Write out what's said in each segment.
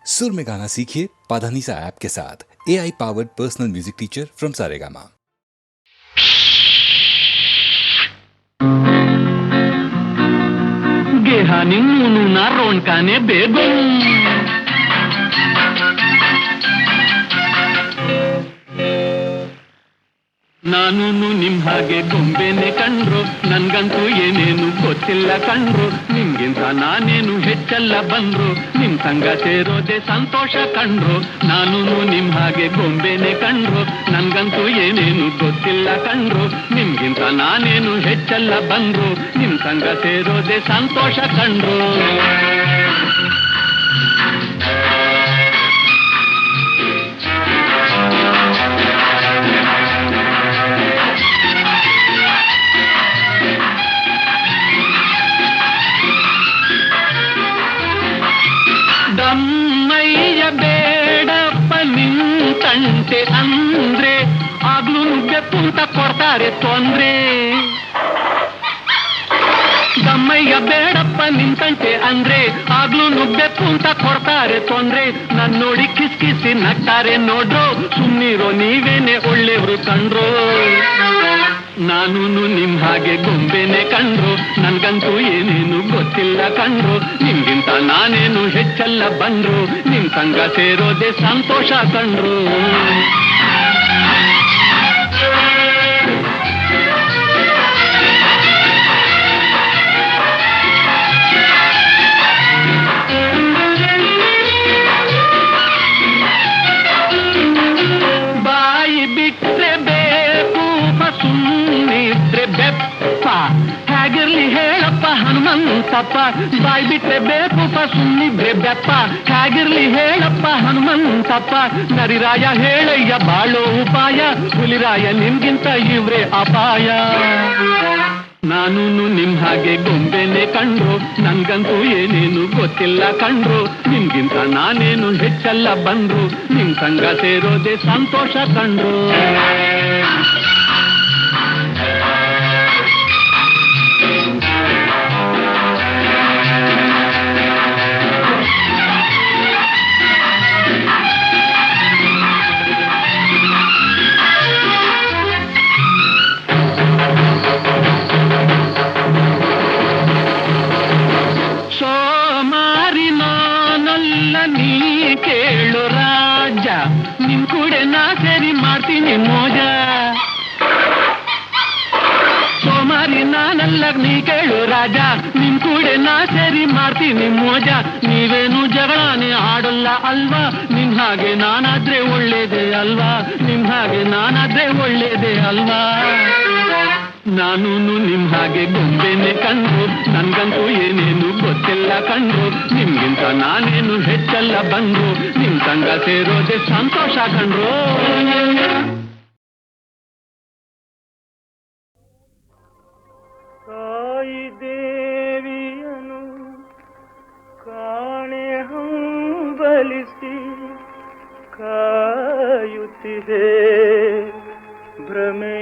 सुर में गाना सीखिए पाधानीसा ऐप के साथ। AI powered personal music teacher from Saregama. गेहानी मुनुना रोणकाने बेगम ನಾನು ನಿಮ್ ಹಾಗೆ ಗೊಂಬೆನೆ ಕಂಡ್ರು, ನನ್ಗಂತೂ ಏನೇನು ಗೊತ್ತಿಲ್ಲ ಕಂಡ್ರು. ನಿಮ್ಗಿಂತ ನಾನೇನು ಹೆಚ್ಚಲ್ಲ ಬಂದ್ರು, ನಿಮ್ ಸಂಗ ಸೇರೋದೆ ಸಂತೋಷ ಕಂಡ್ರು. ನಾನು ನಿಮ್ ಹಾಗೆ ಗೊಂಬೆನೆ ಕಂಡ್ರು, ನನ್ಗಂತೂ ಏನೇನು ಗೊತ್ತಿಲ್ಲ ಕಂಡ್ರು. ನಿಮ್ಗಿಂತ ನಾನೇನು ಹೆಚ್ಚಲ್ಲ ಬಂದ್ರು, ನಿಮ್ ಸಂಗ ಸೇರೋದೆ ಸಂತೋಷ ಕಂಡ್ರು. ದಮ್ಮಯ್ಯ ಬೇಡಪ್ಪ ನಿಂತಂತೆ ಅಂದ್ರೆ ಆಗ್ಲೂ ನುಗ್ಗೆ ಪೂಂತ ಕೊಡ್ತಾರೆ ತೊಂದ್ರೆ. ದಮ್ಮಯ್ಯ ಬೇಡಪ್ಪ ನಿಂತಂತೆ ಅಂದ್ರೆ ಆಗ್ಲೂ ನುಗ್ಗೆ ಪೂಂತ ಕೊಡ್ತಾರೆ ತೊಂದ್ರೆ. ನನ್ ನೋಡಿ ಕಿಸ್ಕಿಸಿ ನಗ್ತಾರೆ ನೋಡ್ರು, ಸುಮ್ನಿರೋ ನೀವೇನೆ ಒಳ್ಳೆಯವರು ಕಂಡ್ರು. ನಾನು ನಿಮ್ ಹಾಗೆ ಗೊಂಬೆನೆ ಕಂಡ್ರು, ನನ್ಗಂತೂ ಏನೇನು ಗೊತ್ತಿಲ್ಲ ಕಂಡ್ರು. ನಿಮ್ಗಿಂತ ನಾನೇನು ಹೆಚ್ಚಲ್ಲ ಬಂದ್ರು, ನಿಮ್ ಸಂಗ ಸೇರೋದೆ ಸಂತೋಷ ಕಂಡ್ರು. ಬಾಯಿ ಬಿಟ್ರೆ ಬೇಕು ಸುಮ್ಮನಿದ್ರೆ ಬೆಪ್ಪ, ಹೇಗಿರ್ಲಿ ಹೇಳಪ್ಪ ಹನುಮಂತಪ್ಪ. ಬಾಯಿ ಬಿಟ್ರೆ ಬೇಕು ಸುಮ್ಮನಿದ್ರೆ ಬೆಪ್ಪ, ಹೇಗಿರ್ಲಿ ಹೇಳಪ್ಪ ಹನುಮಂತಪ್ಪ. ನರಿರಾಯ ಹೇಳಯ್ಯ ಬಾಳೋ ಉಪಾಯ, ಹುಲಿರಾಯ ನಿಮ್ಗಿಂತ ಇವ್ರೆ ಅಪಾಯ. ನಾನು ನಿಮ್ ಹಾಗೆ ಗೊಂಬೆನೆ ಕಂಡ್ರು, ನನ್ಗಂತೂ ಏನೇನು ಗೊತ್ತಿಲ್ಲ ಕಂಡ್ರು. ನಿಮ್ಗಿಂತ ನಾನೇನು ಹೆಚ್ಚಲ್ಲ ಬಂದ್ರು, ನಿಮ್ ಸಂಗ ಸೇರೋದೆ ಸಂತೋಷ ಕಂಡ್ರು. ಸೋಮಾರಿ ನಾನಲ್ಲ ನೀ ಕೇಳು ರಾಜ, ನಿಮ್ ಕೂಡೆ ನಾ ಸೇರಿ ಮಾಡ್ತೀನಿ ಮೋಜ. ಸೋಮಾರಿ ನಾನಲ್ಲ ನೀ ಕೇಳು ರಾಜ, ನಿಮ್ ಕೂಡೆ ನಾ ಸೇರಿ ಮಾಡ್ತೀನಿ ಮೋಜ. ನೀವೇನು ಜಗಳಾನೆ ಆಡಲ್ಲ ಅಲ್ವಾ, ನಿಮ್ ಹಾಗೆ ನಾನಾದ್ರೆ ಒಳ್ಳೇದೇ ಅಲ್ವಾ, ನಿಮ್ ಹಾಗೆ ನಾನಾದ್ರೆ ಒಳ್ಳೇದೇ ಅಲ್ವಾ. ನಾನು ನಿಮ್ ಹಾಗೆ ಗೊಂಬೆನೆ ಕಂಡ್ರು, ನನ್ಗಂತೂ ಏನೇನು ಗೊತ್ತಿಲ್ಲ ಕಂಡ್ರು. ನಿಮ್ಗಿಂತ ನಾನೇನು ಹೆಚ್ಚಲ್ಲ ಬಂದ್ರು, ನಿಮ್ ಸಂಗ ಸೇರೋದೆ ಸಂತೋಷ ಕಂಡ್ರು. ತಾಯಿ ದೇವಿಯನು ಕಾಣೆ ಹಂಬಲಿಸಿ ಕಾಯುತ್ತಿದೆ ಭ್ರಮೆಯಾವರಿಸಿ.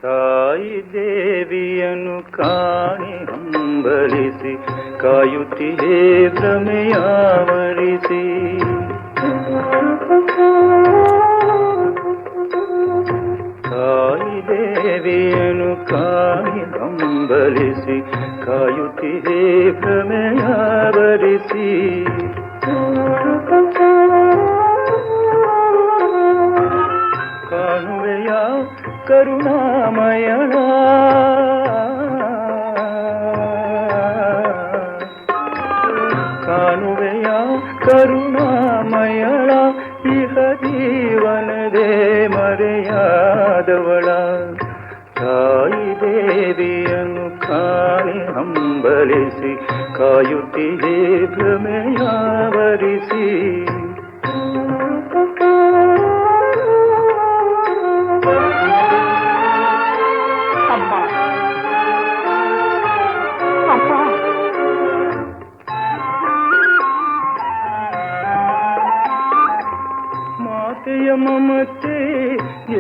ತಾಯಿ ದೇವಿಯನು ಕಾಣೆ ಹಂಬಲಿಸಿ ಕಾಯುತ್ತಿದೆ ಭ್ರಮೆಯಾವರಿಸಿ. ತಾಯಿ ದೇವಿಯನು ಕಾಣೆ ಹಂಬಲಿಸಿ ಕಾಯುತ್ತಿದೆ ಭ್ರಮೆಯಾವರಿಸಿ. ಕಾಣುವೆಯ ಕರುಣಾಮಯಳ ಕಾಣುವೆಯ ಕರುಣಾಮಯಳ ಇಹ ಜೀವನದೇ ಮರೆಯಾದವಳ. ತಾಯಿ ದೇವಿಯನ್ನು ಕಾಣೆ ಹಂಬಲಿಸಿ ಕಾಯುತ್ತಿದೆ ಭ್ರಮೆಯಾವರಿಸಿ. ಮಾತೆಯ ಮಮತೆ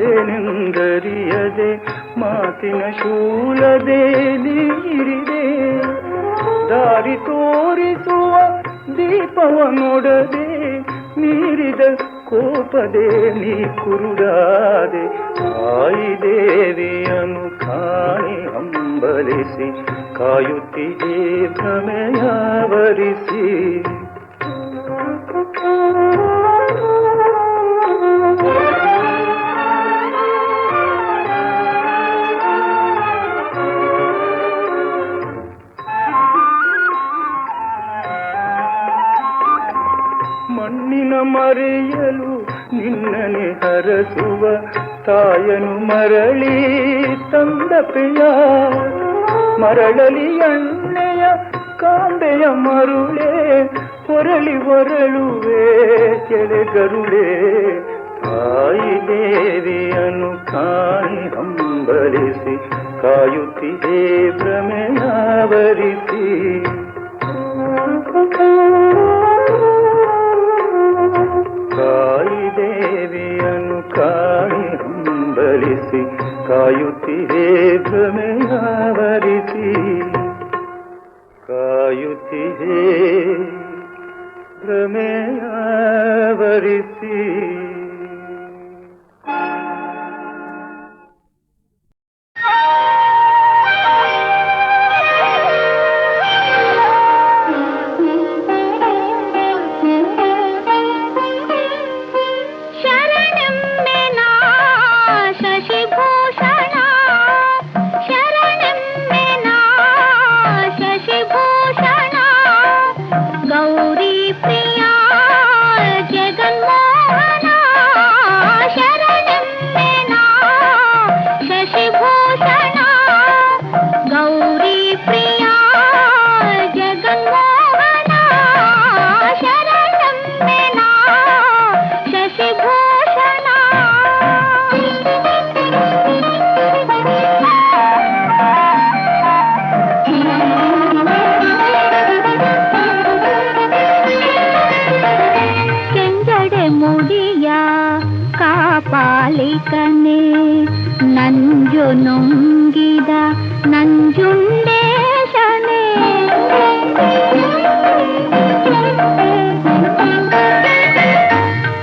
ಏನೆಂದರಿಯದೆ ಮಾತೆ ಮುತ್ತಿನ ಶೂಲದೆ ನೀರಿದೆ, ದಾರಿ ತೋರಿಸುವ ದೀಪವ ನೋಡದೆ ನೀರಿದ ಕೋಪದೆ ನೀ ಕುರುಡಾದೆ. ತಾಯಿ ದೇವಿಯನ್ನು ಕಾಣಿ ಹಂಬಲಿಸಿ ಕಾಯುತ್ತಿದೆ ಭ್ರಮೆಯಾವರಿಸಿ. ಮಣ್ಣಿನ ಮರೆಯಲು ನಿನ್ನನೆ ಹರಸುವ ತಾಯನು ಮರಳಿ ತಂದ ಪ್ರಿಯ, ಮರಳಲಿ ಎಣ್ಣೆಯ ಕಾಂಬೆಯ ಮರುಳೆ ಹೊರಳಿ ಹೊರಳುವೆ ಕೆಳಗರುಳೆ. ತಾಯಿ ದೇವಿಯನ್ನು ಕಾಣಿ ಹಂಬಲಿಸಿ ಕಾಯುತ್ತಿದೆ ಭ್ರಮೆಯಾವರಿಸಿ. ತಾಯಿ ದೇವಿಯನ್ನು ಕಾಣಿ ಹಂಬಲಿಸಿ ಕಾಯುತ್ತಿದೆ ಭ್ರಮೆಯಾವರಿಸಿ. ಕಾಯುತ್ತಿದೆ ಭ್ರಮೆಯಾವರಿಸಿ. ಪಾಲಿಕನೆ ನಂಜು ನುಂಗಿದ ನಂಜುಂಡೇಶನೆ,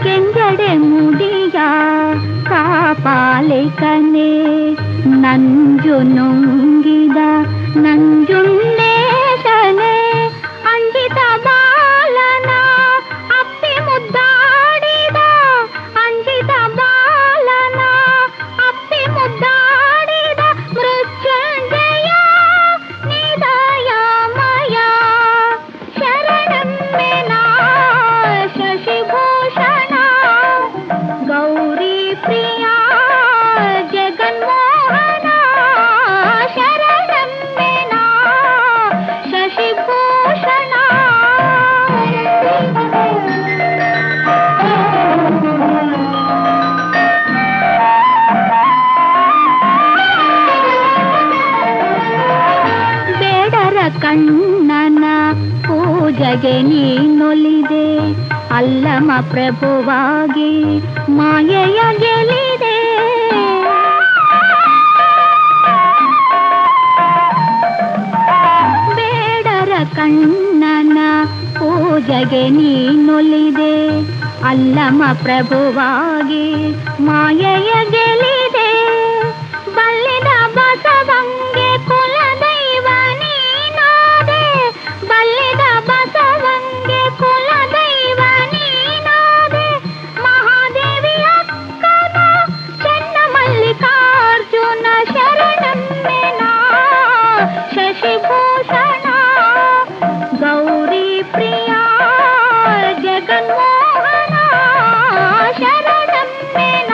ಕೆಂಜಡೆ ಮುಡಿಯ ಕಾಪಾಲಿಕನೆ ನಂಜು ನುಂಗಿದ ನಂಜುಂಡೇಶನೆ, ಅಂಜಿತ ಬಾಲನ ಅಪ್ಪಿ ಮುದ್ದಾಡಿದ ಅಂಜಿತ ಬಾಲನ ಅಪ್ಪಿ ಮುದ್ದಾಡಿದ ಮೃತ್ಯುಂಜಯ ನಿದಯಮಯ ಶರಣಮ್ಮೆನ ಶಶಿಭೂಷಣ ಗೌರಿ ಪ್ರಿಯ ಜಗನ್ಮೋಹನ ಶರಣಮ್ಮೆನ ಶಶಿಭೂಷಣ. ಬೇಡರ ಕಣ್ಣನ ಪೂಜೆಗೆ ನೀನೊಲಿದೆ, ಅಲ್ಲಮ ಪ್ರಭುವಾಗಿ ಮಾಯೆಯ ಗೆಲಿದೆ. ಬೇಡರ ಕಣ್ಣನ ಪೂಜೆಗೆ ನೀನೊಲಿದೆ, ಅಲ್ಲಮ ಪ್ರಭುವಾಗಿ ಮಾಯೆಯ ಗೆಲಿದೆ. ಬಲ್ಲಿದ ಬಸವಂಗೆ ಕುಲದೈವ ನೀನಾದೆ, ಬಲ್ಲಿದ ಬಸವಂಗೆ ಕುಲದೈವ ನೀನಾದೆ. ಮಹಾದೇವಿ ಅಕ್ಕನ ಚೆನ್ನ ಮಲ್ಲಿಕಾರ್ಜುನ ಶರಣಮ್ಮೆನ ಶಶಿಭೂಷಣ ಗೌರಿ ಪ್ರಿಯ ಜಗನ್ಮೋಹನ ಶರಣಮ್ಮೆನ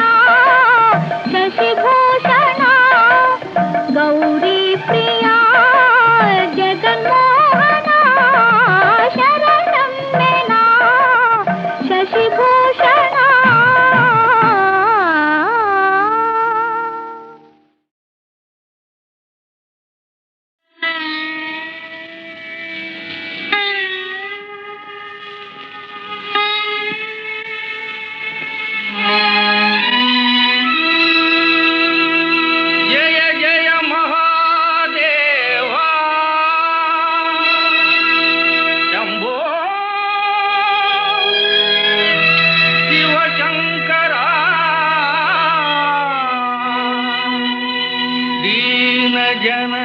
ಜನ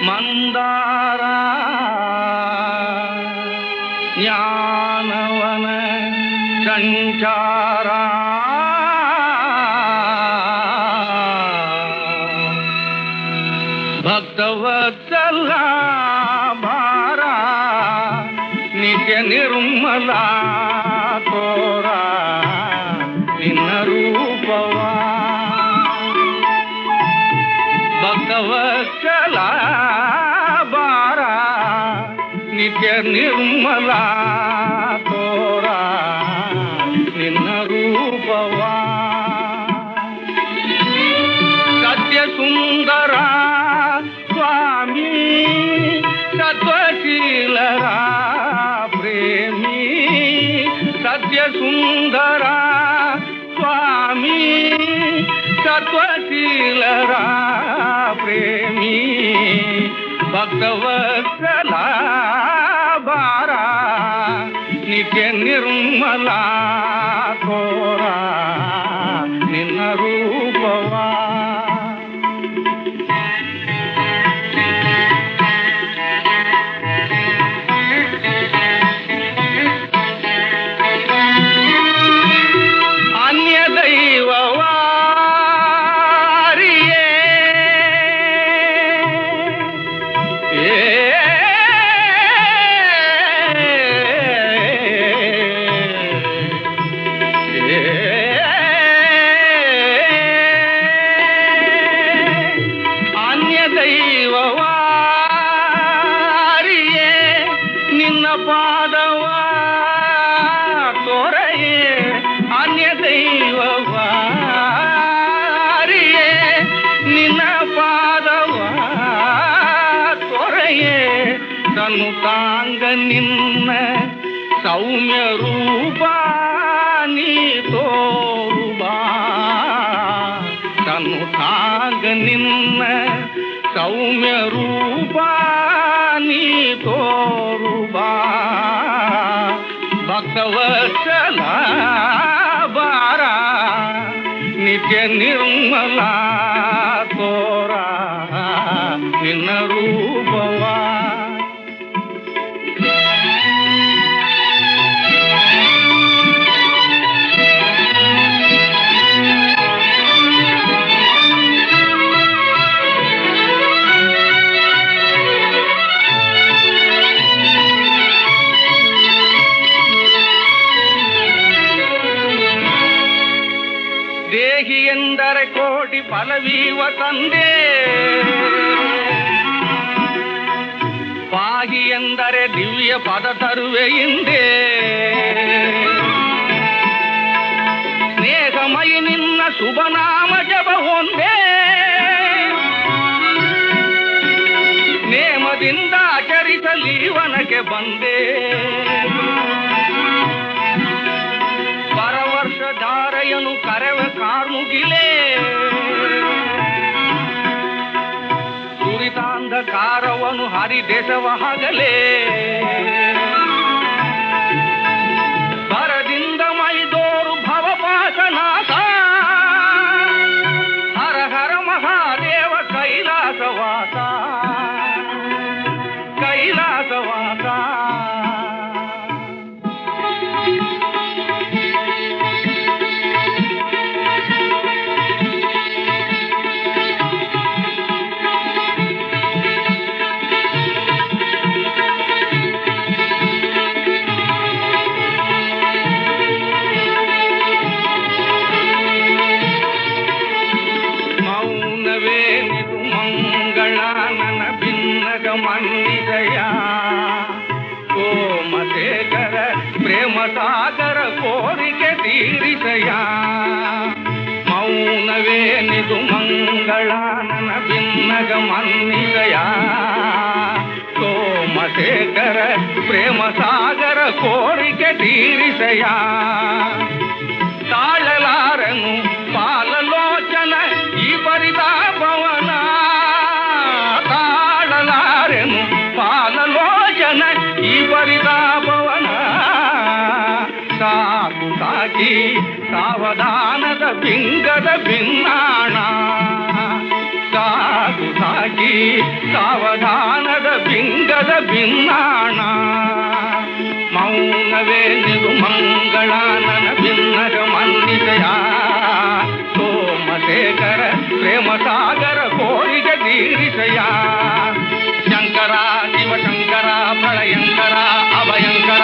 ಮಂದಾರ ಜ್ಞಾನವನ ಸಂಚಾರ ಭಕ್ತವತ್ಸಲ ಭಾರ ನಿತ್ಯ ನಿರ್ಮಲ ತೋರ ನಿನ್ನ ರೂಪವ ಭಕ್ತವತ್ಸಲ ಭಾರ ನಿತ್ಯ ನಿರ್ಮಲ ತೋರ ನಿನ್ನ ರೂಪವ ಸತ್ಯ ಸುಂದರ ಸ್ವಾಮಿ ಸತ್ವಶೀಲರ ಪ್ರೇಮಿ ಸತ್ಯ ಸುಂದರ ಸ್ವಾಮಿ ಸತ್ವಶೀಲರ ಪ್ರೇಮಿ ಭಕ್ತವತ್ಸಲ ಭಾರ ನಿತ್ಯ ನಿರ್ಮಲ ತೋರ ನಿನ್ನ ರೂಪವ ಅನ್ಯ ದೈವವಾರಿಯೇ ಅನ್ಯ ದೈವವಾರಿಯೇ ನಿನ್ನ ಪಾದವ ತೋರೆಯೇ ಅನ್ಯ ದೈವವಾರಿಯೇ ನಿನ್ನ ಪಾದವ ತೋರೆಯೇ ತನು ತಾಂಗ ನಿನ್ನ ಸೌಮ್ಯ ರೂಪ ನೀ ತೋರುಬಾ ತನು ತಾಂಗ ನಿನ್ನ ಸೌಮ್ಯ ರೂಪ ನೀ ತೋರುಬಾ ಭಕ್ತವತ್ಸಲ ಭಾರ ನಿತ್ಯ ನಿರ್ಮಲ ತೋರ ನಿನ್ನ ರೂಪವ ದೇಹಿ ಎಂದರೆ ಕೋಟಿ ಫಲವೀವ ತಂದೆ ಪಾಹಿ ಎಂದರೆ ದಿವ್ಯ ಪದ ತರುವೆ ಹಿಂದೆ ಸ್ನೇಹಮಯಿ ನಿನ್ನ ಶುಭನಾಮ ಜಪ ಹೊಂದೇ ನೇಮದಿಂದ ಆಚರಿಸಲೀವನಕ್ಕೆ ಬಂದೆ ಧಾರೆಯನು ಕರೆವ ಕಾರ್ಮುಗಿಲೇ ಸುರಿತಾಂಧಕಾರವನು ಹರಿದೇಶವ ಹಗಲೇ ಬರದಿಂದ ಮೈದೋರು ಭವಪಾಶನಾಥ ಹರ ಹರ ಮಹಾದೇವ ಕೈಲಾಸವಾಸ ಕೈಲಾಸವಾಸ ಮನ್ನಿದಯ ಸೋಮಶೇಖರ ಪ್ರೇಮ ಸಾಗರ ಕೋರಿಕೆ ತೀರಿಸಯ ಮೌನವೇನಿದು ಮಂಗಳಾನನ ಭಿನ್ನಗ ಮನ್ನಿದಯ ಸೋಮಶೇಖರ ಪ್ರೇಮ ಸಾಗರ ಕೋರಿಕೆ ತೀರಿಸಯ ತಾಳಲಾರನು ಪಾಲಲೋಚನ ಈ ಪರಿತಾಪವನ ಪಾಲಲೋಚನ ಈ ಪರಿತಾಪವನ ಸಾಕು ಸಾಕಿ ಸಾವಧಾನದ ಪಿಂಗದ ಭಿನ್ನಾಣ ಸಾಕು ಸಾಕಿ ಹಾಕಿ ಸಾವಧಾನದ ಬಿಂಗದ ಭಿನ್ನಾಣ ಮೌನವೇ ನಿದು ಮಂಗಳಾನನ ಭಿನ್ನಗ ಮನ್ನಿಸಯ ಸೋಮಶೇಖರ ಪ್ರೇಮ ಸಾಗರ ಕೋರಿಕೆ ತೀರಿಸಯ ಶಂಕರ ಶಿವಶಂಕರ ಪ್ರಳಯಂಕರ ಅಭಯಂಕರ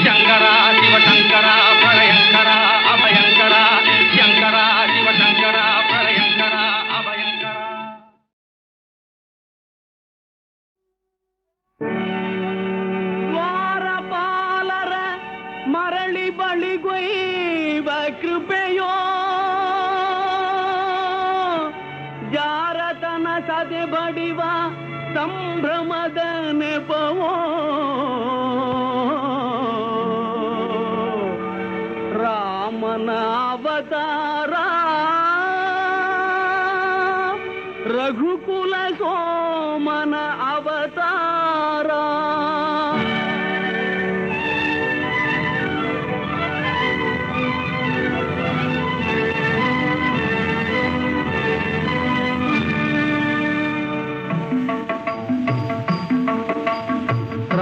ಶಂಕರ ಶಿವಶಂಕರ ಪ್ರಳಯಂಕರ ಅಭಯಂಕರ ಶಂಕರ ಶಿವಶಂಕರ ಪ್ರಳಯಂಕರ ಅಭಯಂಕರ. ದ್ವಾರಪಾಲರ ಮರಳಿ ಬಳಿಗೊಯ್ವ ಕೃಪೆಯೋ ಜಾರತನ ಸದೆ ಬಡಿವ ಸಂಭ್ರಮದ ನೆಪವೋ ರಾಮನ ಅವತಾರ ರಘುಕುಲ ಸೋಮನ ಅವತಾರ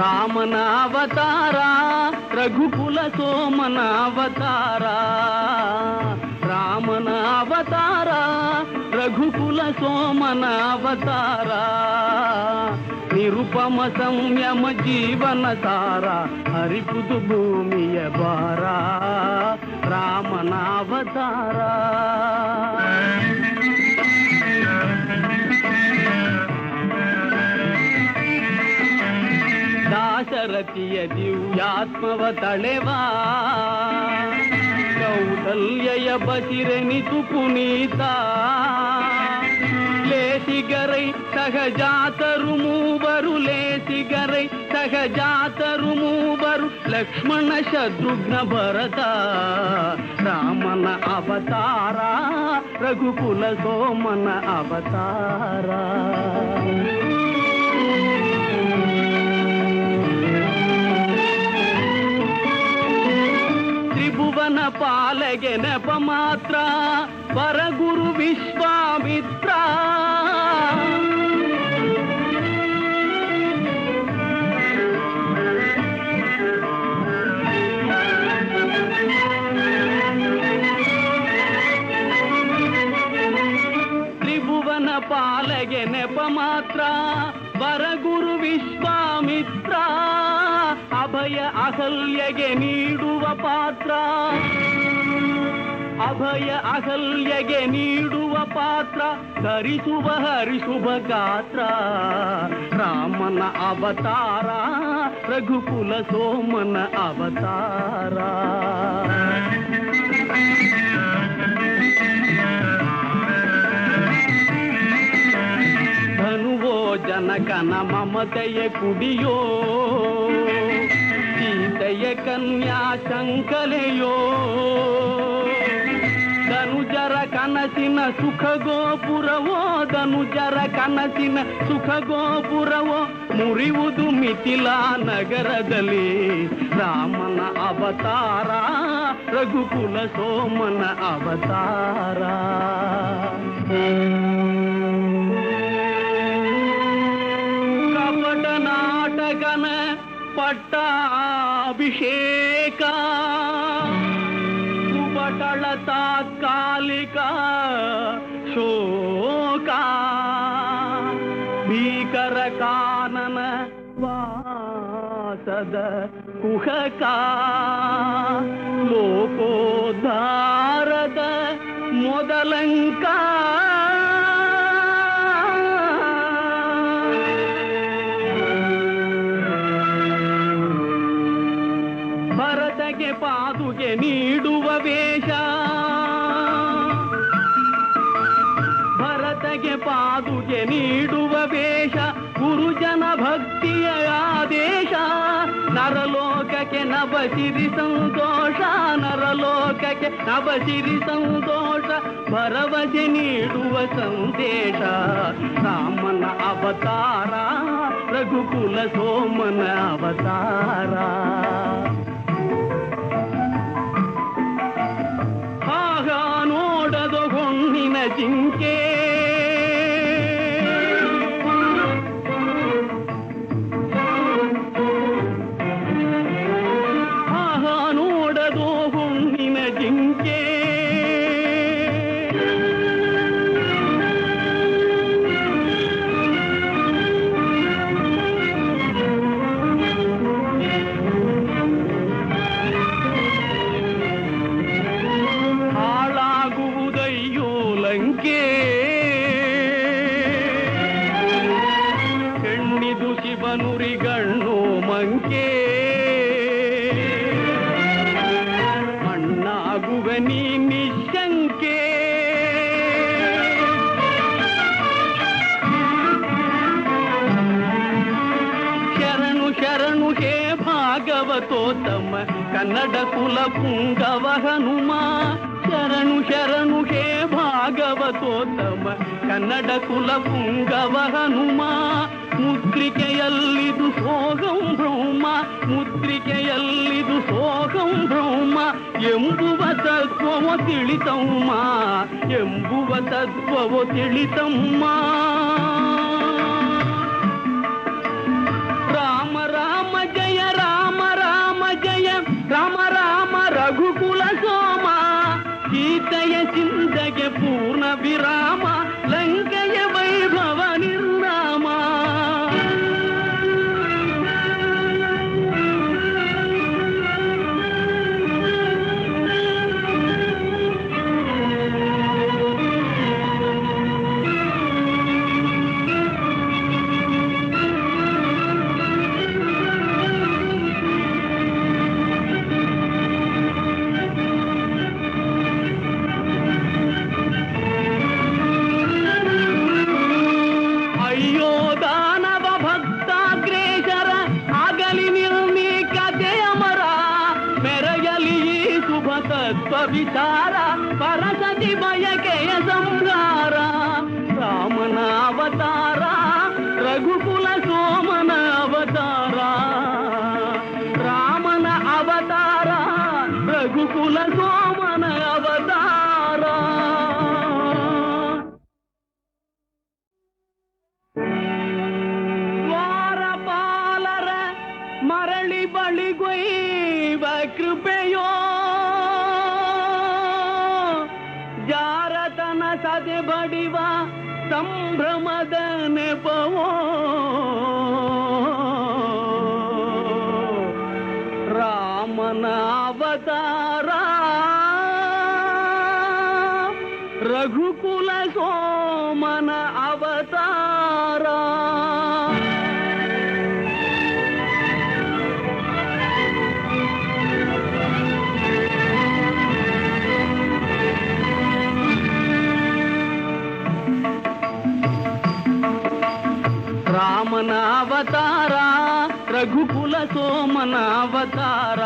ರಾಮನ ಅವತಾರ ರಘುಕುಲ ಸೋಮನ ಅವತಾರ ರಾಮನ ಅವತಾರ ರಘುಕುಲ ಸೋಮನ ಅವತಾರ ನಿರುಪಮ ಸಂಯಮ ಜೀವನ ಸಾರ ಹರಿಪುದು ಭೂಮಿಯ ಭಾರ ರಾಮನ ಅವತಾರ ದಾಶರಥಿಯ ದಿವ್ಯಾತ್ಮವ ತಳೆವಾ ಕೌಸಲ್ಯಯ ಬಸಿರೆನಿತು ಪುನೀತ ಲೇಸಿಗರೈ ಸಹಜಾತರು ಮೂವರು ಲೇಸಿಗರೈ ಸಹಜಾತರು ಮೂವರು ಲಕ್ಷ್ಮಣ ಶತ್ರುಘ್ನ ಭರತ ರಾಮನ ಅವತಾರ ರಘುಕುಲ ಸೋಮನ ಅವತಾರ ತ್ರಿಭುವನ ಪಾಲಗೆ ನೆಪ ಮಾತ್ರ ಪರಗುರು ವಿಶ್ವಾಮಿತ್ರ ತ್ರಿಭುವನ ಪಾಲಗೆ ನೆಪ ಮಾತ್ರ ವರಗುರು ವಿಶ್ವಾಮಿತ್ರ ಅಭಯ ಅಹಲ್ಯಗೆ ನೀಡುವ ಪಾತ್ರ ಅಭಯ ಅಹಲ್ಯಗೆ ನೀಡುವ ಪಾತ್ರ ಧರಿಸುವ ಹರಿಸುವ ಗಾತ್ರ ರಾಮನ ಅವತಾರ ರಘುಕುಲ ಸೋಮನ ಅವತಾರ ಧನುವೋ ಜನಕನ ಮಮತೆಯ ಕುಡಿಯೋ ಸೀತೆಯ ಕನ್ಯಾ ಶಂಕಲೆಯೋ ಧನುಜರ ಕನಸಿನ ಸುಖ ಗೋಪುರವೋ ಧನುಜರ ಕನಸಿನ ಸುಖ ಗೋಪುರವೋ ಮುರಿಯುವುದು ಮಿಥಿಲಾ ನಗರದಲ್ಲಿ ರಾಮನ ಅವತಾರ ರಘುಕುಲ ಸೋಮನ ಅವತಾರ ಕಪಟ ನಾಟಕನ ಪಟ್ಟಾಭಿಷೇಕ ಸುಬಟಳ ತಾತ್ಕಾಲಿಕ ಶೋಕ ಭೀಕರ ಕಾನನ ವಾಸದ ಕುಹಕ ಲೋಕೋದ್ಧಾರದ ಮೊದಲಂಕ ಭರತಗೆ ಪಾದುಗೆ ನೀಡುವ ವೇಷ ಭರತಗೆ ಪಾದುಗೆ ನೀಡುವ ವೇಷ ಗುರುಜನ ಭಕ್ತಿಯ ಆದೇಶ ನರಲೋಕಕ್ಕೆ ನಭಸಿರಿ ಸಂತೋಷ ನರಲೋಕಕ್ಕೆ ನಭಸಿರಿ ಸಂತೋಷ ಭರವಸೆ ನೀಡುವ ಸಂದೇಶ ರಾಮನ ಅವತಾರ ರಘುಕುಲ ಸೋಮನ ಅವತಾರ ಆಗ ನೋಡದ ಹೊಣ್ಣಿನ ಜಿಂಕೆ ನುರಿಗಣ್ಣು ಮಂಕೆ ಮಣ್ಣಾಗುವೆ ನೀ ನಿಶಂಕೆ ಶರಣು ಶರಣು ಹೇ ಭಾಗವತೋತ್ತಮ ಕನ್ನಡ ಕುಲ ಪುಂಗವ ಹನುಮ ಶರಣು ಶರಣು ಹೇ ಭಾಗವತೋತ್ತಮ ಕನ್ನಡ ಕುಲ ಪುಂಗವ ಹನುಮ ಮುದ್ರಿಕೆಯಲ್ಲಿದು ಸೋಗಂ ಬ್ರಹ್ಮ ಮುದ್ರಿಕೆಯಲ್ಲಿದು ಸೋಗಂ ಬ್ರಹ್ಮ ಎಂಬುವ ತತ್ವವೋ ತಿಳಿತಮ್ಮ ಎಂಬುವ ತತ್ವವೋ ತಿಳಿತಮ್ಮ ರಾಮ ರಾಮ ಜಯ ರಾಮ ರಾಮ ಜಯ ರಾಮ ರಾಮ ರಘುಕುಲ ಸೋಮ ಸೀತೆಯ ಚಿಂತೆಗೆ ಪೂರ್ಣ ವಿರಾಮ ಲಂಕೆಯ ವೈಭವ ನಿರ್ನಾಮ ವಿಚಾರ ಪರಸತಿ ಬಯಕೆಯ ಸಂಹಾರ ರಾಮನ ಅವತಾರ ರಘುಕುಲ ಸೋಮನ ಅವತಾರ ರಾಮನ ಅವತಾರ ರಘುಕುಲ ಸೋಮನ ಅವತಾರ ದ್ವಾರಪಾಲರ ಮರಳಿ ಬಳಿಗೊಯ್ವ ಕೃಪೆಯೋ ಜಾರತನ ಸದೆ ಬಡಿವ ಸಂಭ್ರಮದ ನೆಪವೋ ರಾಮನ ಅವತಾರ ರಘುಕುಲ ಸೋಮನ ಅವತಾರ ರಾಮನ ಅವತಾರ ರಘುಕುಲ ಸೋಮನ ಅವತಾರ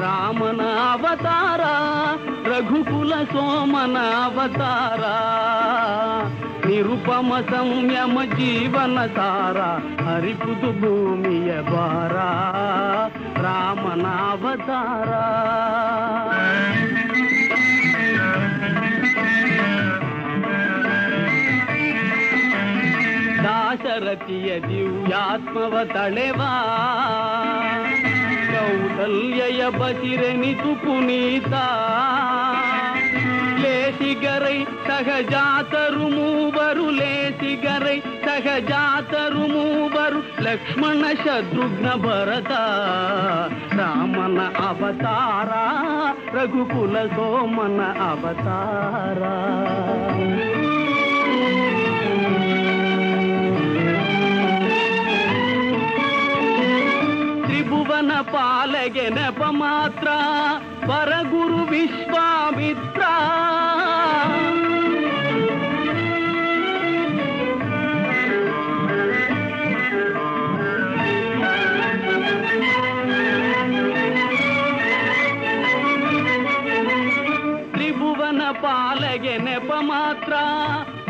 ರಾಮನ ಅವತಾರ ರಘುಕುಲ ಸೋಮನ ಅವತಾರ ನಿರುಪಮ ಸಂಯಮ ಜೀವನ ಸಾರ ಹರಿಪುದು ಭೂಮಿಯ ಭಾರ ರಾಮನ ಅವತಾರ ದಾಶರಥಿಯ ದಿವ್ಯಾತ್ಮವ ತಳೆವಾ ಕೌಸಲ್ಯಯ ಬಸಿರೆನಿತು ಪುನೀತ ಲೇಸಿಗರೈ ಸಹಜಾತರು ಮೂವರು ಲೇಸಿಗರೈ ಸಹಜಾತರು ಮೂವರು ಲಕ್ಷ್ಮಣ ಶತ್ರುಘ್ನ ಭರತ ರಾಮನ ಅವತಾರ ರಘುಕುಲ ಸೋಮನ ಅವತಾರ ತ್ರಿಭುವನ ಪಾಲಗೆ ನೆಪ ಮಾತ್ರ ಪರಗುರು ವಿಶ್ವಾಮಿತ್ರ ತ್ರಿಭುವನ ಪಾಲಗೆ ನೆಪ ಮಾತ್ರ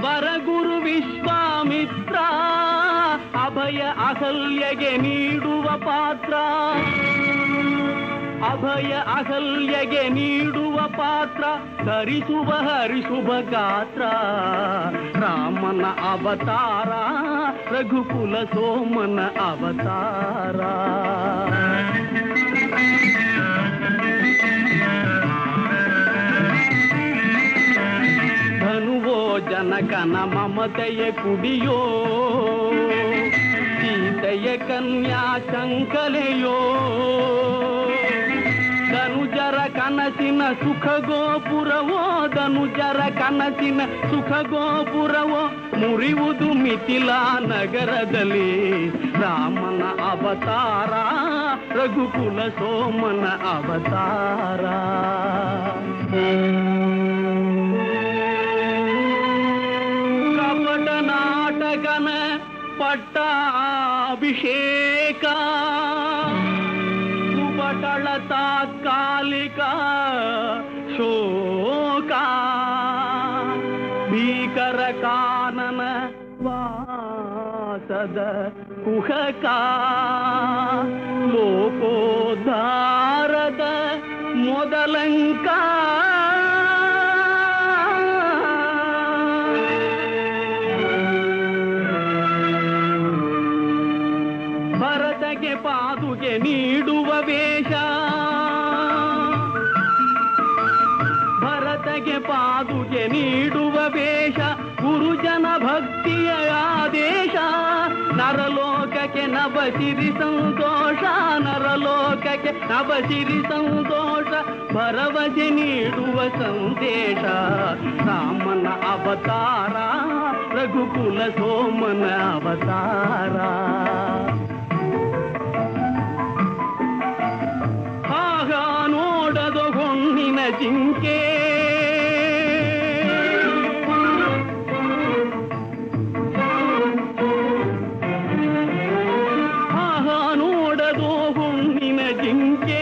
ವರಗುರು ವಿಶ್ವಾಮಿತ್ರ ಅಭಯ ಅಹಲ್ಯಗೆ ನೀಡುವ ಪಾತ್ರ ಅಭಯ ಅಹಲ್ಯಗೆ ನೀಡುವ ಪಾತ್ರ ಧರಿಸುವ ಹರಿಸುವ ಗಾತ್ರ ರಾಮನ ಅವತಾರ ರಘುಕುಲ ಸೋಮನ ಅವತಾರ ಧನುವೋ ಜನಕನ ಮಮತೆಯ ಕುಡಿಯೋ ಸೀತೆಯ ಕನ್ಯಾ ಶಂಕಲೆಯೋ ಧನುಜರ ಕನಸಿನ ಸುಖ ಗೋಪುರವೋ ಧನುಜರ ಕನಸಿನ ಸುಖ ಗೋಪುರವೋ ಮುರಿಯುವುದು ಮಿಥಿಲಾ ನಗರದಲ್ಲಿ. ರಾಮನ ಅವತಾರ ರಘುಕುಲ ಸೋಮನ ಅವತಾರ. ಕಪಟ ನಾಟಕನ ಪಟ್ಟಾಭಿಷೇಕ ಸುಪಟಳ ತಾತ್ಕಾಲಿಕ ಶೋಕ ಭೀಕರ ಕಾನನ ವಾಸದ ಕುಹಕ ಲೋಕೋದ್ಧಾರದ ಮೊದಲಂಕ ಭರತಗೆ ಪಾದುಗೆ ನೀಡುವ ವೇಷ ಭರತಗೆ ಪಾದುಗೆ ನೀಡುವ ವೇಷ ಗುರುಜನ ಭಕ್ತಿಯ ಆದೇಶ ನರಲೋಕಕ್ಕೆ ನಭಸಿರಿ ಸಂತೋಷ ನರಲೋಕಕ್ಕೆ ನಭಸಿರಿ ಸಂತೋಷ ಭರವಸೆ ನೀಡುವ ಸಂದೇಶ ರಾಮನ ಅವತಾರ ರಘುಕುಲ ಸೋಮನ ಅವತಾರ. ಆಗ ನೋಡದ ಹೊಣ್ಣಿನ ಜಿಂಕೆ ಆಗ ನೋಡದೋ ಹೊಣ್ಣಿನ ಜಿಂಕೆ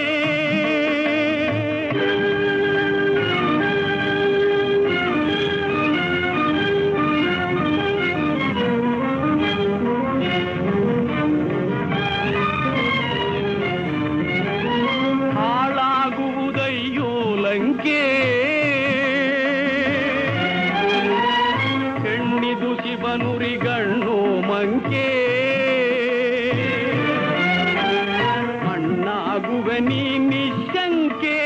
ಹೆಣ್ಣಿದು ಶಿವನುರಿಗಣ್ಣು ಮಂಕೆ ಅಣ್ಣಾಗುವ ನೀ ನಿಶಂಕೆ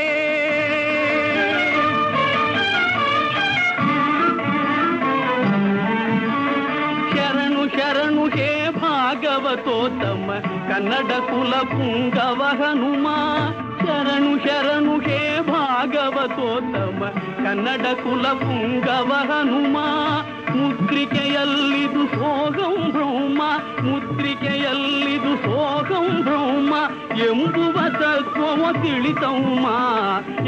ಶರಣು ಶರಣು ಹೇ ಭಾಗವತೋತ್ತಮ ಕನ್ನಡ ಕುಲ ಪುಂಗವ ಹನುಮ. ಶರಣು ಶರಣು ಹೇ ಭಾಗವತೋತ್ತಮ ಕನ್ನಡ ಕುಲ ಪುಂಗವ ಹನುಮ. ಮುದ್ರಿಕೆಯಲ್ಲಿದು ಸೋಗಂ ಬ್ರಹ್ಮ ಮುದ್ರಿಕೆಯಲ್ಲಿದು ಸೋಗಂ ಬ್ರಹ್ಮ ಎಂಬುವ ತತ್ವವೋ ತಿಳಿತಮ್ಮ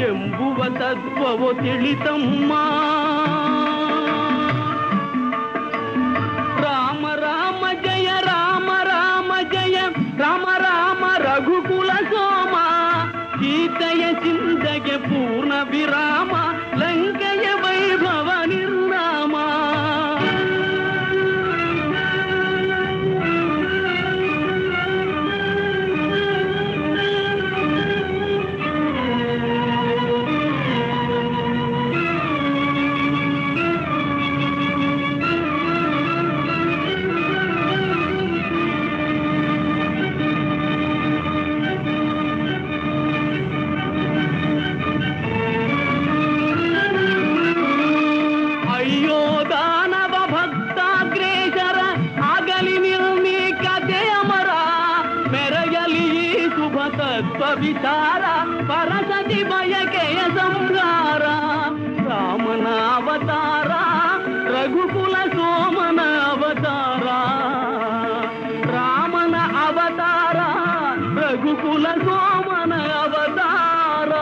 ಎಂಬುವ ತತ್ವವೋ ತಿಳಿತಮ್ಮ. ರಾಮ ರಾಮ ಜಯ ರಾಮ ರಾಮ ಜಯ ರಾಮ ರಾಮ ರಘುಕುಲ ಸೋಮ. ಸೀತೆಯ ಚಿಂತೆಗೆ ಪೂರ್ಣ ವಿರಾಮ ಲಂಕೆಯ ವೈಭವ ನಿರ್ನಾಮ. ವಿಚಾರ ಪರಸತಿ ಬಯಕೆಯ ಸಂಹಾರ ರಾಮನ ಅವತಾರ ರಘುಕುಲ ಸೋಮನ ಅವತಾರ ರಾಮನ ಅವತಾರ ರಘುಕುಲ ಸೋಮನ ಅವತಾರ.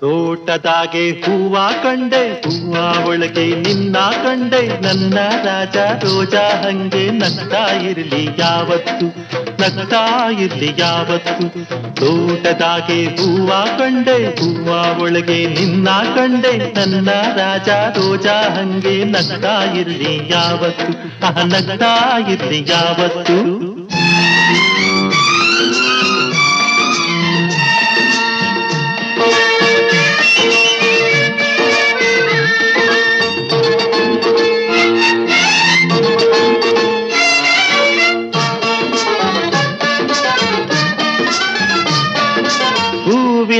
ತೋಟದಾಗೆ ಹೂವ ಕಂಡೆ ಹೂವ ಒಳಗೆ ನಿನ್ನ ಕಂಡೆ ನನ್ನ ರಾಜ ರೋಜಾ ಹಂಗೆ ನಗ್ತಾ ಇರ್ಲಿ ಯಾವತ್ತು ನಗ್ತಾ ಇರ್ಲಿ ಯಾವತ್ತು. ತೋಟದಾಗೆ ಹೂವ ಕಂಡೆ ಹೂವ ಒಳಗೆ ನಿನ್ನ ಕಂಡೆ ನನ್ನ ರಾಜ ರೋಜಾ ಹಂಗೆ ನಗ್ತಾ ಇರ್ಲಿ ಯಾವತ್ತು ನಗ್ತಾ ಇರ್ಲಿ ಯಾವತ್ತು.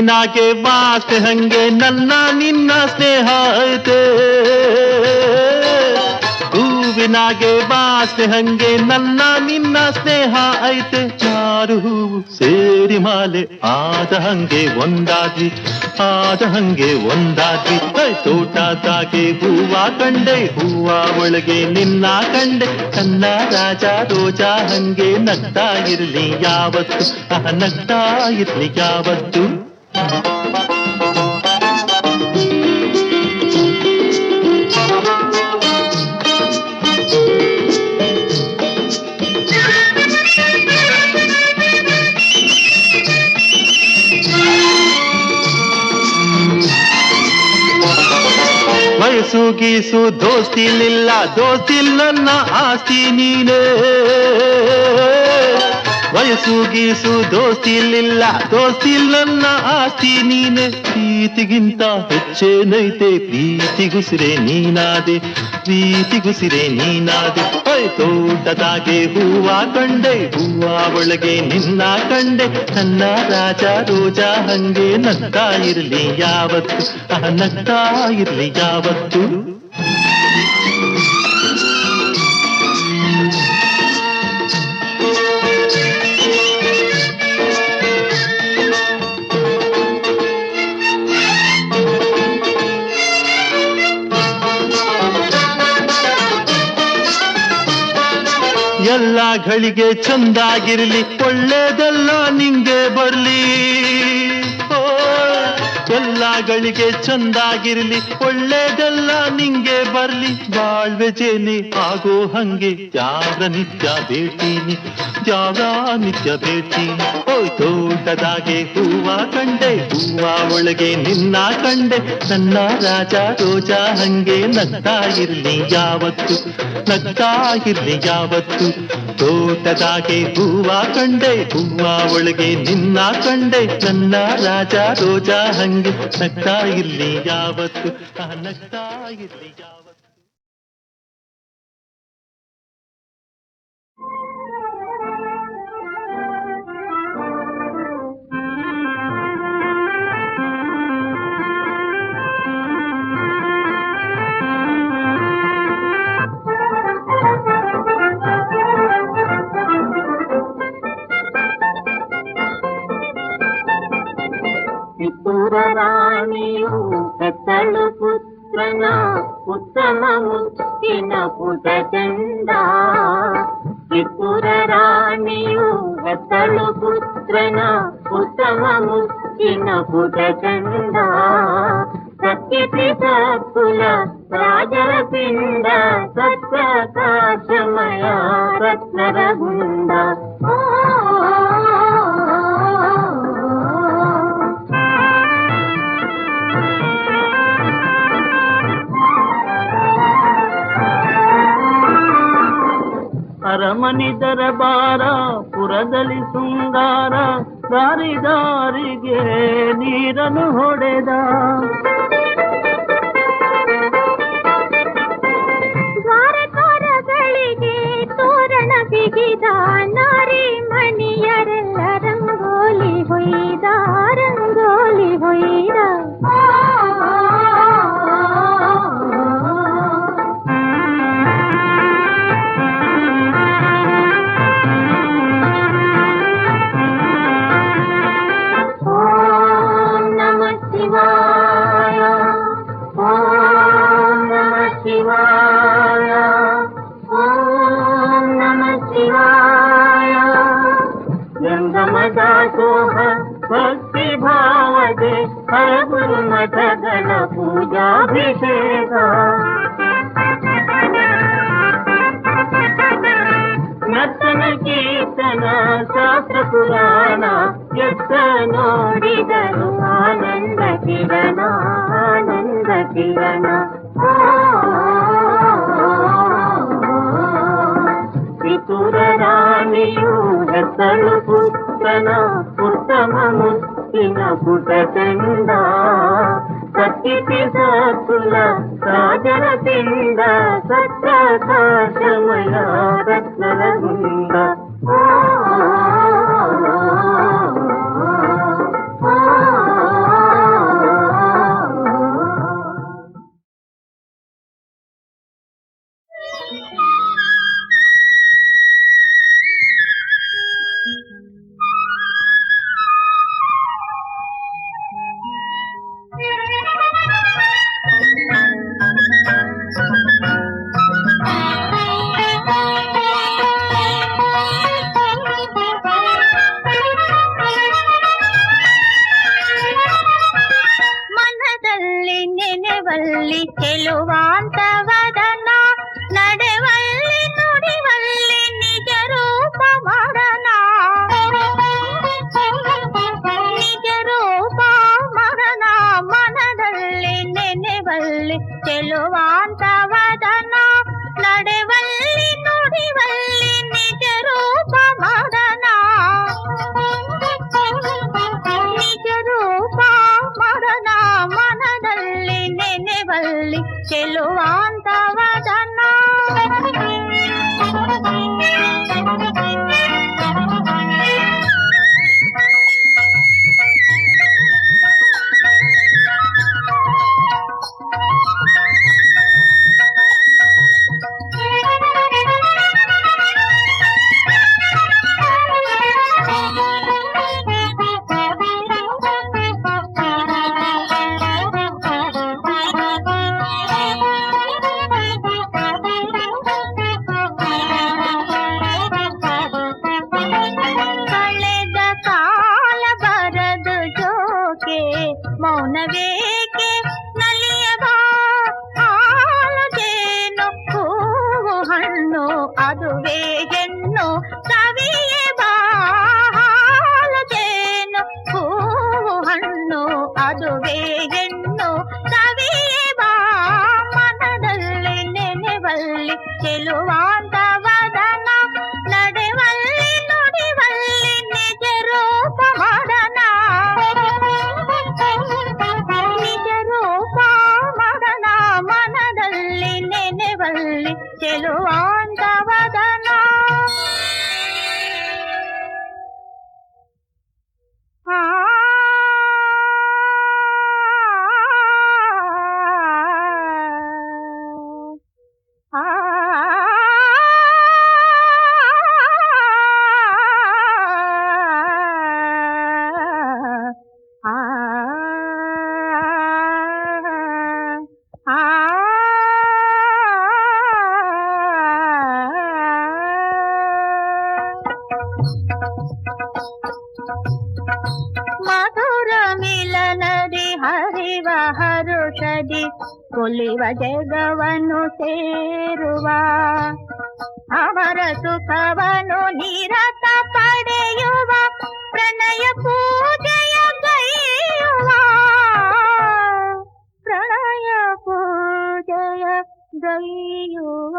ಹೂವಿನಾಗೆ ವಾಸನೆ ಹಂಗೆ ನನ್ನ ನಿನ್ನ ಸ್ನೇಹ ಐತೆ, ಹೂವಿನಾಗೆ ವಾಸನೆ ಹಂಗೆ ನನ್ನ ನಿನ್ನ ಸ್ನೇಹ ಐತೆ. ಚಾರು ಹೂವು ಸೇರಿ ಮಾಲೆ ಆದ ಹಂಗೆ ಒಂದಾದ್ವಿ, ಆದ ಹಂಗೆ ಒಂದಾದ್ವಿ. ತೋಟದಾಗೆ ಹೂವ ಕಂಡೆ, ಹೂವ ಒಳಗೆ ನಿನ್ನ ಕಂಡೆ. ನನ್ನ ರಾಜ ರೋಜಾ ಹಂಗೆ ನಗ್ತಾ ಇರ್ಲಿ ಯಾವತ್ತು, ನಗ್ತಾ ಇರ್ಲಿ ಯಾವತ್ತು. ವಯಸ್ಸು ಗೀಸು ದೋಸ್ತಿಲಿಲ್ಲ, ದೋಸ್ತಿಲ್ ನನ್ನ ಆಸ್ತಿ ನೀನೇ. ವಯಸ್ಸು ಗೀಸು ದೋಸ್ತಿಲಿಲ್ಲ, ದೋಸ್ತಿಲ್ ನನ್ನ ಆಸ್ತಿ ನೀನೆ. ಪ್ರೀತಿಗಿಂತ ಹೆಚ್ಚೇನೈತೆ, ಪ್ರೀತಿಗುಸಿರೆ ನೀನಾದೆ, ಪ್ರೀತಿಗುಸಿರೆ ನೀನಾದೆ. ತೋಟದಾಗೆ ಹೂವ ಕಂಡೆ, ಹೂವ ಒಳಗೆ ನಿನ್ನ ಕಂಡೆ. ನನ್ನ ರಾಜ ರೋಜಾ ಹಂಗೆ ನಗ್ತಾ ಇರ್ಲಿ ಯಾವತ್ತು, ನಗ್ತಾ ಇರ್ಲಿ ಯಾವತ್ತು. ಎಲ್ಲ ಗಳಿಗೆ ಚಂದಾಗಿರ್ಲಿ, ಒಳ್ಳೇದೆಲ್ಲ ನಿಂಗೆ ಬರ್ಲಿ. ಎಲ್ಲ ಗಳಿಗೆ ಚಂದಾಗಿರ್ಲಿ, ಒಳ್ಳೇದೆಲ್ಲ ನಿಂಗೆ ಬರ್ಲಿ. ಬಾಳ್ವೆ ಜೇನೆ ಆಗೋ ಹಂಗೆ ತ್ಯಾಗ ನಿತ್ಯ ಬೇಟೀನಿ, ತ್ಯಾಗ ನಿತ್ಯ ಬೇಟೀನಿ. ತೋಟದಾಗೆ ಹೂವ ಕಂಡೆ, ಹೂವ ಒಳಗೆ ನಿನ್ನ ಕಂಡೆ. ನನ್ನ ರಾಜ ರೋಜಾ ಹಂಗೆ ನಗ್ತಾ ಇರ್ಲಿ ಯಾವತ್ತು, ನಗ್ತಾ ಇರ್ಲಿ ಯಾವತ್ತು. ತೋಟದಾಗೆ ಹೂವ ಕಂಡೆ, ಹೂವ ಒಳಗೆ ನಿನ್ನ ಕಂಡೆ. ನನ್ನ ರಾಜ ರೋಜಾ ಹಂಗೆ ನಗ್ತಾ ಇರ್ಲಿ ಯಾವತ್ತು, ನಗ್ತಾ ಇರ್ಲಿ ಯಾವತ್ತು. ಕಿತ್ತೂರ ರಾಣಿಯು ಹೆತ್ತಳು ಪುತ್ರನ, ಉತ್ತಮ ಮುತ್ತಿನ ಪುಟ ಚಂದ. ಕಿತ್ತೂರ ರಾಣಿಯು ಹೆತ್ತಳು ಪುತ್ರನ, ಉತ್ತಮ ಮುತ್ತಿನ ಪುಟ ಚಂದ. ಸತ್ಯತಿ ಸತ್ಕುಲ ರಾಜರ ಪಿಂಡ, ಸತ್ಪ್ರಕಾಶಮಯ ರತ್ನರ ಗುಂಡ. ಅರಮನೆ ದರಬಾರ ಪುರದಲ್ಲಿ ಶೃಂಗಾರ, ದಾರಿ ದಾರಿಗೆ ನೀರನ್ನು ಹೊಡೆದ. ದ್ವಾರಗಳಿಗೆ ತೋರಣ ಬಿಗಿದ, ನಾರಿ ಮಣಿಯರೆಲ್ಲ ರಂಗೋಲಿ ಹೊಯ್ದ, ರಂಗೋಲಿ ಹೊಯ್ದ. ದಾಸೋಹ ಭಕ್ತಿ ಭಾವದೆ ಹರ ಗುರು ಮಠಗಳ ಪೂಜಾಭಿಷೇಕ. ನರ್ತನ ಕೀರ್ತನ ಶಾಸ್ತ್ರ ಪುರಾಣ, ಎತ್ತ ನೋಡಿದರು ಆನಂದ ಕಿರಣ, ಆನಂದ ಕಿರಣ. ಕಿತ್ತೂರ ರಾಣಿಯು ಹೆತ್ತಳು ಪುತ್ರನ, ಉತ್ತಮ ಮುತ್ತಿನ ಪುಟ ಚಂದ. ಸತ್ಯತಿ ಸತ್ಕುಲ ರಾಜರ ಪಿಂಡ, ಸತ್ಪ್ರಕಾಶಮಯ ರತ್ನರ ಗುಂಡ. ಆ ಮನದಲ್ಲಿ ನೆನೆವಲ್ಲಿ ಚೆಲುವಾಂತವದನ, ನಡೆವಲ್ಲಿ ನುಡಿವಲ್ಲಿ ನಿಜ ರೂಪ ಮರಣ, ನಿಜ ರೂಪ ಮರಣ. ಮನದಲ್ಲಿ ನೆನೆವಲ್ಲಿ ಚೆಲುವಾಂತವದನ, ನಡೆವಲ್ಲಿ ನುಡಿವಲ್ಲಿ ನಿಜ ರೂಪ ಮರಣ, ನಿಜ ರೂಪ ಮರಣ. ಮನದಲ್ಲಿ ನೆನೆವಲ್ಲಿ ಚೆಲುವಾಂತವದನ. ಕಳೆದ ಕಾಲ ಬರದು ಜೋಕೆ, ಮೌನವೇಕೆ ನಲಿಯಬಾ. ಹಾಲು ಜೇನು ಹೂವು ಹಣ್ಣು ಅದುವೇ ಹೆಣ್ಣು ಸವಿಯೇ ಬಾ. ಹಾಲು ಜೇನು ಹೂವು ಹಣ್ಣು ಅದುವೇ ಹೆಣ್ಣು ಸವಿಯೇ ಬಾ. ಮನದಲ್ಲಿ ನೆನೆವಲ್ಲಿ ಚೆಲುವಾಂತವದನ, ನಡೆವಲ್ಲಿ ನುಡಿವಲ್ಲಿ ನಿಜ ರೂಪ ಮರಣ, ನಿಜ ರೂಪ ಮರಣ. ಮನದಲ್ಲಿ ನೆನೆವಲ್ಲಿ ಚೆಲುವಾಂತವದನ. ಆ ಆ ಮಧುರ ಮಿಲನದಿ ಹರಿವ ಹರುಷದಿ ಕೊಲಿವ ಜಗವನ್ನು ಸೇರುವ, ಅವರ ಸುಖವನ್ನು ನಿರತ ಪಡೆಯುವ ಪ್ರಣಯ ಪೂಜೆಯ ಗೈಯುವ, ಪ್ರಣಯ ಪೂಜೆಯ ಗೈಯುವ.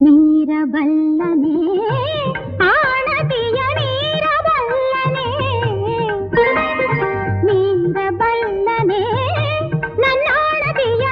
ನೀರಬಲ್ಲನೆ ಆಣತಿಯ ನೀರಬಲ್ಲನೆ, ನೀರಬಲ್ಲನೆ ನನ್ನಾಣತಿಯ